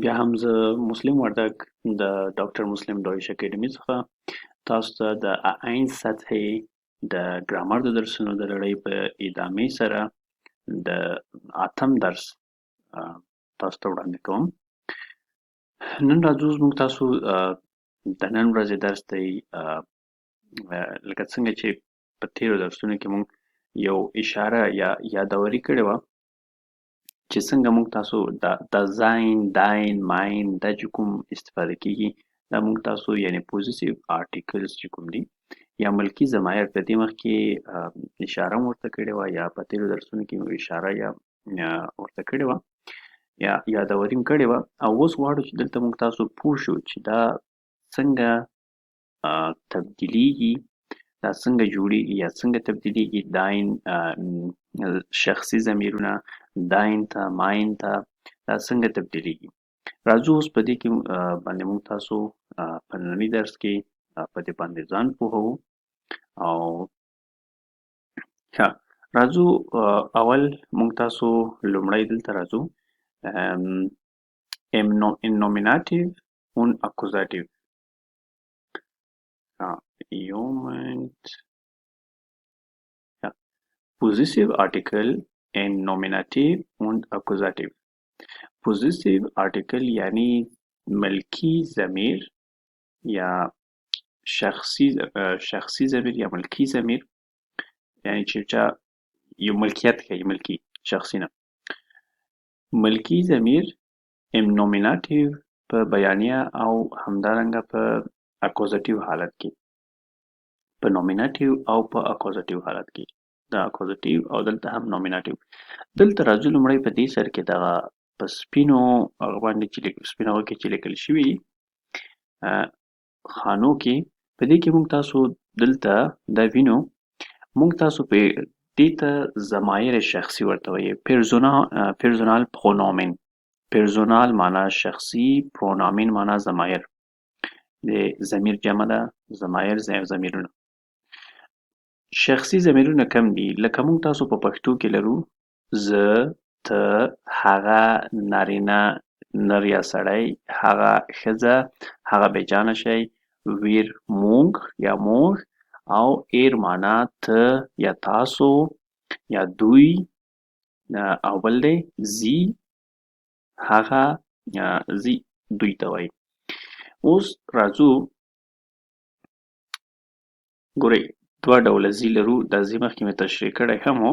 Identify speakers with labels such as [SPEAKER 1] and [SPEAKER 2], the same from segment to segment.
[SPEAKER 1] بیا هم زه مسلم وردګ د ډاکټر مسلم ډایش اکیډمي څخه تاسو ته د A1 سطحې د ګرامر د درسونو د لړۍ په ادامې سره د 8م درس تاسو ته وړاندې کوم. نن راځو موږ تاسو د نن ورځې درس ته لکه څنګه چې په تیرو درسونو کې موږ یو اشاره یا یادوري کړې وه چې څنګه موږ تاسو د زاین، داین، ماین دا چې کوم استفاده کیږي دا موږ تاسو یعنی پوزیسیو آرټیکلز چې کوم دي یا ملکي ضمایر په دې مخکې اشاره مو ورته کړې وه یا په تیرو درسونو کې مو اشاره یا ورته کړې وه یا یادوري م کړې وه او اوس غواړو چې دلته موږ تاسو پوه شو چې دا څنګه تبدیلیږي، دا څنګه جوړیږي یا څنګه تبدیلیږي داین شخصي ضمیرونه داین ته ماین ته دا څنګه تبدیلیږي. راځو اوس په دې کې باندې موږ تاسو په ننني درس کې په دې باندې ځان پوهوو او ښه راځو اول موږ تاسو لومړی دلته راځو nominative und accusative. Possessive article and nominative und accusative. Possessive article یعنی ملکی ضمیر یا شخصی ضمیر یا ملکی ضمیر یعنی چې چا یو ملکیت کوي ملکی شخصی نه. ملکی ضمیر نومیناتیو په بیانیه او همدارنګه په اکوزاتیو حالت کې، په نومیناتیو او په اکوزاتیو حالت کې، دا اکوزاتیو او دلته هم نومیناتیو. دلته راځو لومړی په دې سر کې دغه په سپینو هغه باندې چې سپینو هغه کې چې لیکل شوي خانو کې په دې کې موږ تاسو دلته دا وینو موږ تاسو په دې ته ضمایر شخصي ورته وایي پرسونال پرونومن. پرسونال معنا شخصي، پرونومن معنا ضمایر، د ضمیر جمع ده، ضمایر ضمیرونه. شخصي ضمیرونه کم دي لکه موږ تاسو په پښتو کې لرو زه، ته، هغه، نارینه نر یا سړی، هغه ښځه، هغه بېجانه شی، ویر موږ یا موږ او ایر معنا ته یا تاسو یا دوی او بل دی زی هغه زی دوی ته وایي. اوس راځو ګورئ دوه ډوله زی لرو، دا زی مخکې مې تشریح کړی هم و.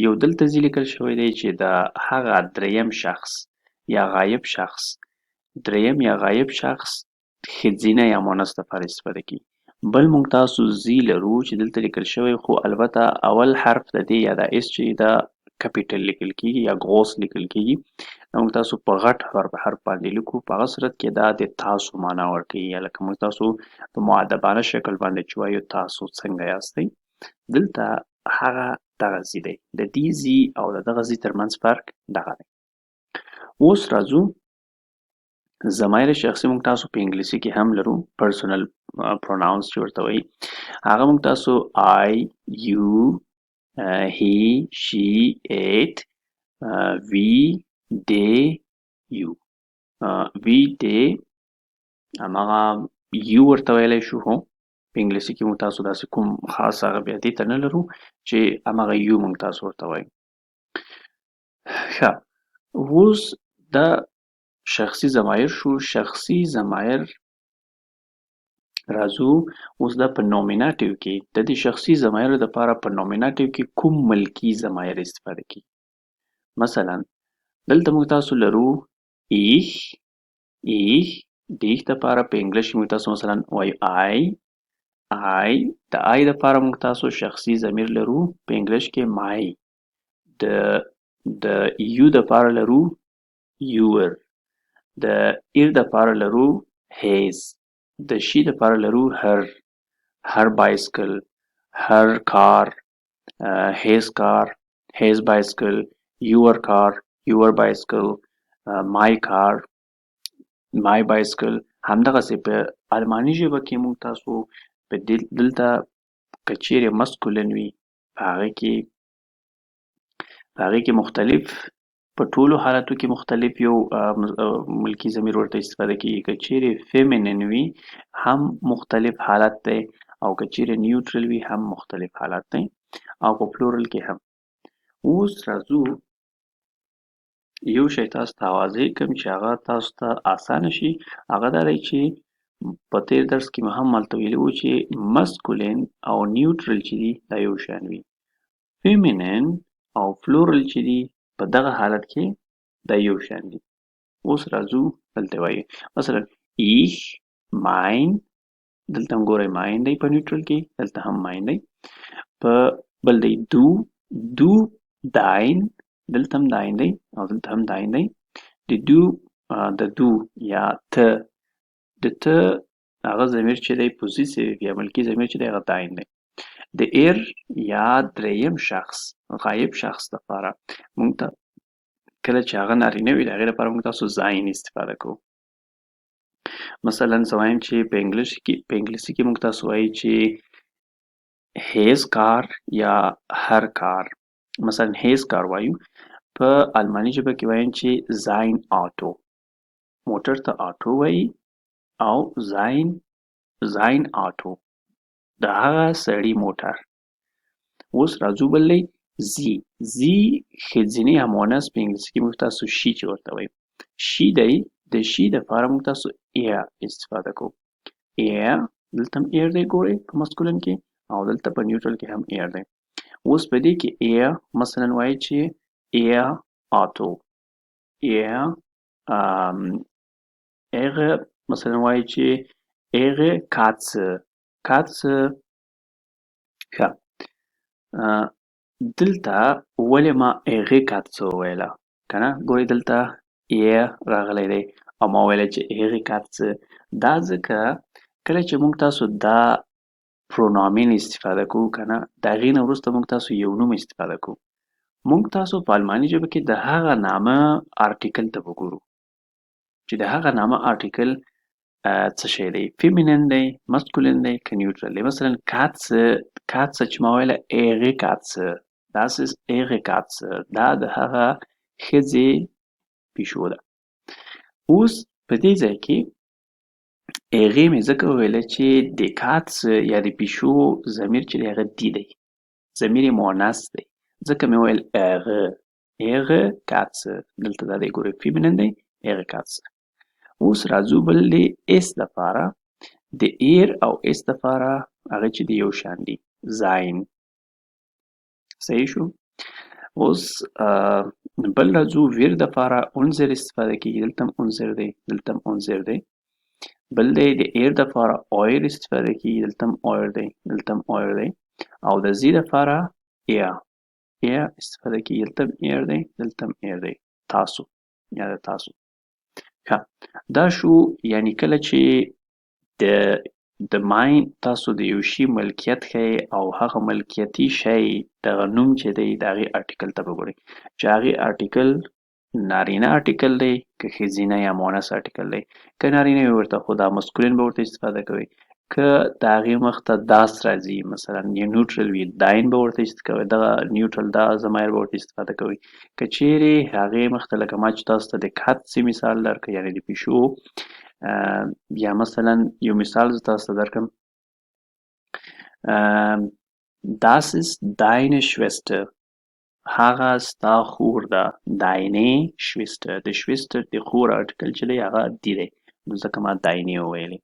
[SPEAKER 1] یو دلته زی لیکل شوی دی چې د هغه دریم شخص یا غایب شخص، دریم یا غایب شخص ښځینه یا مؤنث لپاره استفاده کیږي. بل موږ تاسو زی لرو چې دلته لیکل شوی خو البته اول حرف د دې یا د اس چې دا کپیټل لیکل کیږي یا غوس لیکل کیږي. موږ تاسو په غټ حرف باندې لیکو، په هغه صورت کې دا د تاسو معنا ورکوي یا لکه موږ تاسو په مؤدبانه شکل باندې چې وایو تاسو څنګه یاستئ. دلته هغه دغه زی دی، د دې زی او د دغه زی ترمنځ فرق دغه دی. اوس راځو ضمایر شخصي موږ تاسو په انګلیسي کې هم لرو، پرسونل پروناونس چې ورته وایي. هغه موږ تاسو آی، یو، هی، شي، ایټ، وی، دی، یو. وی، دی هماغه یو ورته ویلی شو خو په انګلیسي کې موږ تاسو داسې کوم خاص هغه بیا دې ته نه لرو چې هماغه یو موږ تاسو ورته وایو. ښه اوس دا شخصي ضمایر شو. شخصي ضمایر راځو اوس دا په نومیناتیو کې د دې شخصي ضمایرو دپاره په نومیناتیو کې کوم ملکي ضمایر استفاده کیږي. مثلا دلته موږ تاسو لرو ایخ، ایخ د ایخ دپاره په انګلیش موږ تاسو مثلا وایو آی، آی د آی دپاره موږ تاسو شخصي ضمیر لرو په انګلیش کې مای. د یو دپاره لرو یور، د ایر دپاره لرو هیز، د شي دپاره لرو هر بایسکل، هر کار، هیز کار، هیز بایسکل، یور کار، یور بایسکل، مای کار، مای بایسکل. همدغسې په الماني ژبه کې موږ تاسو په دلته که چیرې مسکولن وي په هغې کې مختلف په ټولو حالاتو کې مختلف یو ملکي ضمیر ورته استفاده کیږي. که چیرې فیمینین وي هم مختلف حالت دی او که چیرې نیوټرل وي هم مختلف حالت دی او په پلورل کې هم. اوس راځو یو شی تاسو ته واضح کوم چې هغه تاسو ته اسانه شي. هغه دا دی چې په تیر درس کې مو هم هلته ویلي وو چې مسکولین او نیوټرل چې دي دا یو شان وي. فیمینین او پلورل چې دي په دغه حالت کې دا یو شان دي. اوس راځو دلته وایو مثلا ich mein، دلته هم ګورئ ماین دی په نیوټرل کې، دلته هم ماین دی. په بل دی du dein، دلته هم داین دی او دلته هم داین دی. د دو یا ته، د ته هغه ضمیر چې دی پوزیسیو یا ملکي ضمیر چې دی هغه داین دی. د ایر یا دریم شخص غایب شخص لپاره موږ ته کله چې هغه نارینه وي د هغې لپاره موږ تاسو زاین استفاده کوو. مثلا زه وایم چې په انګلیسي کې موږ تاسو وایي چې هیز کار یا هر کار. مثلا هیز کار وایو، په آلماني ژبه کې وایم چې زاین آټو، موټر ته آټو وایي او زاین آټو د هغه سړي موټر. اوس راځو بل دی زی ښځینی یا مؤنث په انګلیسي کې موږ تاسو شي چې ورته وایو. شي دی، د شي دپاره موږ تاسو ایر استفاده کوو. ایر دلته هم ایر دی ګورئ په مسکولین کې او دلته په نیوټرل کې هم ایر دی. اوس په دې کې ایر مثلا وایي چې ایر آټو، ایر هغه مثلا وایي چې هغه کاتسه ښه. دلته ولې ما هغې کاتسه وویله که نه؟ ګورئ دلته ایر راغلی دی او ما ویله چې هغې کاتسه. دا ځکه کله چې موږ تاسو دا پرونامین استفاده کوو که نه، د هغې نه وروسته موږ تاسو یو نوم استفاده کوو. موږ تاسو په آلماني ژبه کې د هغه نامه آرټیکل ته وګورو چې د هغه نامه آرټیکل څه شی دی، فیمینین دی، مسکولین دی که نیوټرل دی. مثلا کاتسه چې ما ویله هغې کاتسه، das ist ihre Katze، دا د هغه ښځې پیشو ده. اوس په دې ځای کې هغې مې ځکه وویله چې د کاتسه یا د پیشو ضمیر چې دی هغه دی دی، ضمیر یې مؤنث دی، ځکه مې وویل هغه کاتسه. دلته دا دی ګورئ فیمینین دی هغه کاتسه. اوس راځو بل دی اس دپاره، د ایر او اس دپاره هغه چې دی یو شان دي، زاین. صحیح شو؟ اوس بل راځو ویر دپاره اونزر استفاده کیږي، دلته هم اونزر دی دلته هم اونزر دی. بل دی د ایر دپاره اویر استفاده کیږي، دلته هم اویر دی دلته هم اویر دی. او د زی دپاره ایر استفاده کیږي، دلته هم ایر دی دلته هم ایر دی. تاسو یا د تاسو. ښه، دا شو یعنی کله چې د ماین تاسو د یو شي ملکیت ښیئ او هغه ملکیتي شی دغه نوم چې دی د هغې آرټیکل ته وګورئ چې هغې آرټیکل نارینه آرټیکل دی که ښځینه یا مؤنث آرټیکل دی. که نارینه وي ورته خو دا مسکولین به ورته استفاده کوئ، که د هغې مخ ته داس راځي مثلا یا نیوټرل وي داین به ورته کوئ، دغه نیوټرل دا ضمایر به ورته استفاده کوئ. که چیرې هغې مخ ته لکه ما چې تاسو ته د کاتسې مثال درکړ یعنې د پیشو، یا مثلا یو مثال زه تاسو ته درکړم das ist deine Schwester، هغه ستا خور ده. deine Schwester، د شویسټر د خور آرټیکل چې دی هغه دی دی، نو ځکه ما داینې وویلې.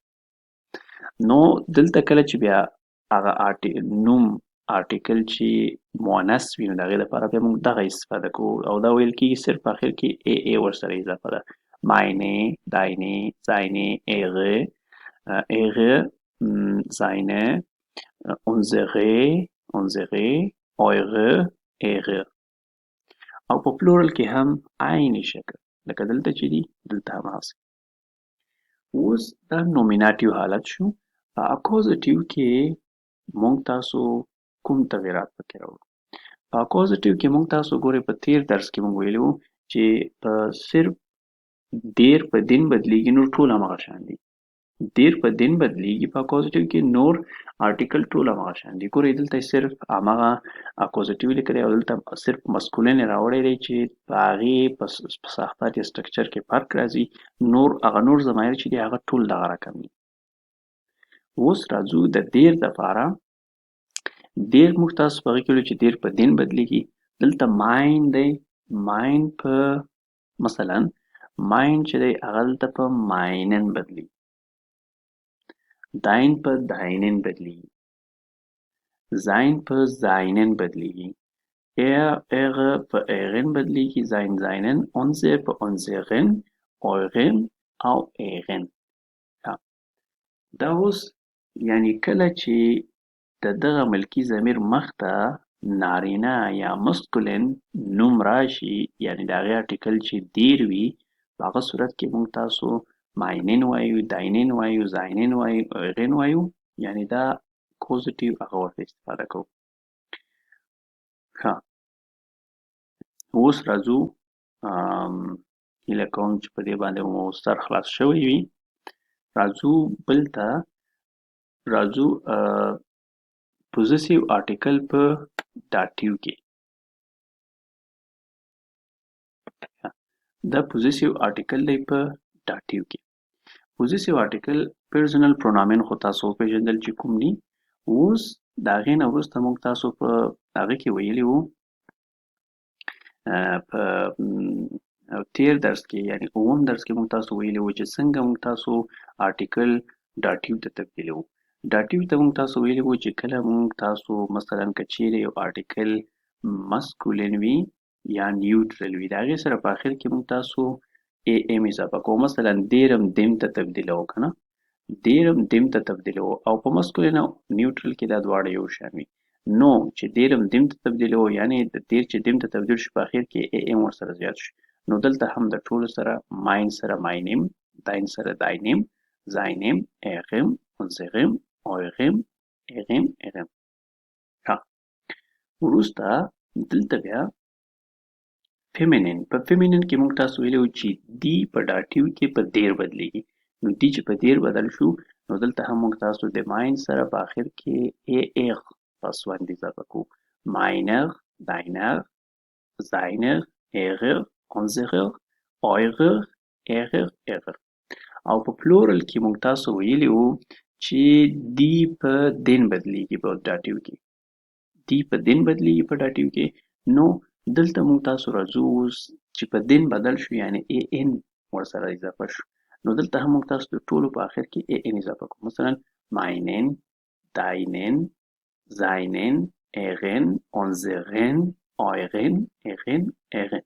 [SPEAKER 1] نو دلته کله چې بیا هغه نوم آرټیکل چې مؤنث وي نو د هغې دپاره بیا موږ دغه استفاده کوو او دا ویل کېږي صرف په اخر کې ای ورسره اضافه ده. meine، deine، seine، ihre، seine، unsere، eure، ihre. او په پلورل کې هم عیني شکل لکه دلته چې دي دلته هم هسې. اوس دا نومیناتیو حالت شو. په اکوزیټیو کې موږ تاسو کوم تغیرات پکې راوړو؟ په اکوزیټیو کې موږ تاسو ګورئ په تیر درس کې موږ ویلي وو چې په صرف ډیر په دین بدلیږي، نور ټول همغه شان دي. دیر په دین بدلیږي په اکوزیټیو کې، نور آرټیکل ټول هماغه شان دي. ګورئ دلته صرف هماغه اکوزیټیو لیکلی او دلته صرف مسکولین یې راوړی دی چې په هغې په ساختار یا سټرکچر کې فرق راځي. هغه نور ضمایر چې دي هغه ټول دغه رقم دي. اوس راځو د دیر دپاره. دیر موږ تاسو په هغې کې ویلو چې دیر په دین بدلیږي. دلته ماین دی، ماین په مثلا ماین چې دی هغه دلته په ماینن بدلیږي. داین په داینن بدلیږي. زاین په زاینن بدلیږي. اغه په اغن بدلیږي. زاین زاینن. اونزه په اونزغن، اوغن او ایغن. دا اوس یعنی کله چې د دغه ملکي ضمیر مخته نارینه یا مسکولین نوم راشي، یعنی د هغې آرټیکل چې دیر وي، په هغه صورت کې موږ تاسو ماینن وایو، داینن وایو، زاینن وایو، ایغن وایو، یعنی دا کوزیټیو هغه ورته استفاده کوو. ښه، اوس راځو هیله کوم چې په دې باندې مو سر خلاص شوی وي. راځو بل ته، راځو پوزیسیو آرټیکل په داتیو کې. دا پوزیسیو آرټیکل دی په داتیو کې. پوزیسیو آرټیکل پرسنل پرونامن خو تاسو وپېژندل چې کوم دي. اوس د هغې نه وروسته موږ تاسو په هغه کې ویلي وو په تیر درس کې، یعنی اووم درس کې موږ تاسو ویلي وو چې څنګه موږ تاسو آرټیکل داتیو ته تبدیلوو. داتیو ته موږ تاسو ویلي وو چې کله موږ تاسو مثلا که چیرې یو آرټیکل مسکولین وي یا نیوټرل وي، د هغې سره په آخر کې موږ تاسو ای ام اضافه کوو. مثلا دیرم دیم ته تبدیلوو که نه، دیرم دیم ته تبدیلوو، او په مسکولین او نیوټرل کې دا دواړه یو شان وي. نو چې دیرم دیم ته تبدیلوو، یعنی د دیر چې دیم ته تبدیل شي په آخر کې ای ام ورسره زیات شي. نو دلته هم د ټولو سره ماین سره ماینم، داین سره داینم، زاینم، ایغم، اونزغم، اویغم، ایغم، ایغم. ښه، وروسته دلته بیا فیمینین. په فیمینین کې موږ تاسو ویلي وو چې دی په داتیو کې په دیر بدلیږي. نو دی چې په دیر بدل شو، نو دلته هم موږ تاسو د ماین سره په آخر کې ای ایغ پاسوند اضافه کوو. ماینغ، داینغ، زاینغ، ایغغ، اونزغغ، اویغغ، ایغغ، ایغغ. او په پلورل کې موږ تاسو ویلي وو چې دی په دین بدلیږي په داتیو کې. دی په دین بدلیږي په داتیو کې. نو دلته موږ تاسو راځو اوس چې په دین بدل شو، یعنی ای ان ورسره اضافه شو. نو دلته هم موږ تاسو د ټولو په آخر کې ای ان اضافه کوو. مثلا ماینن، داینن، زاینن، ایغن، اونزغن، اویغن، ایغن، ایغن.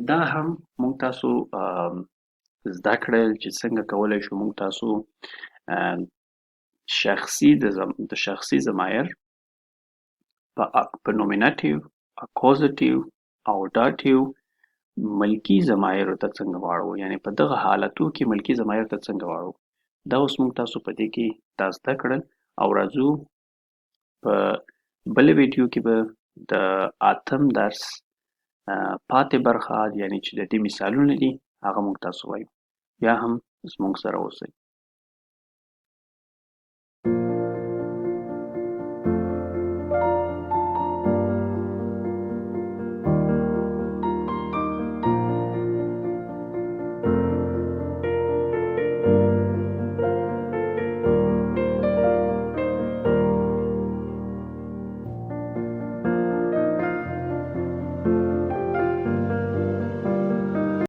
[SPEAKER 1] دا هم موږ تاسو زده کړل چې څنګه کولی شو موږ تاسو د شخصي ضمایر په نومینټیو، اکوزیټیو او داتیو ملکي ضمایرو ته څنګه واړو، یعنی په دغه حالتو کې ملکي ضمایر ته څنګه واړو. دا اوس موږ تاسو په دې کې دا زده کړل. او راځو په بله ویډیو کې به د 8م درس پاتې برخه، یعنی چې د دې مثالونه دي، هغه موږ تاسو وایو. بیا هم زموږ سره اوسئ.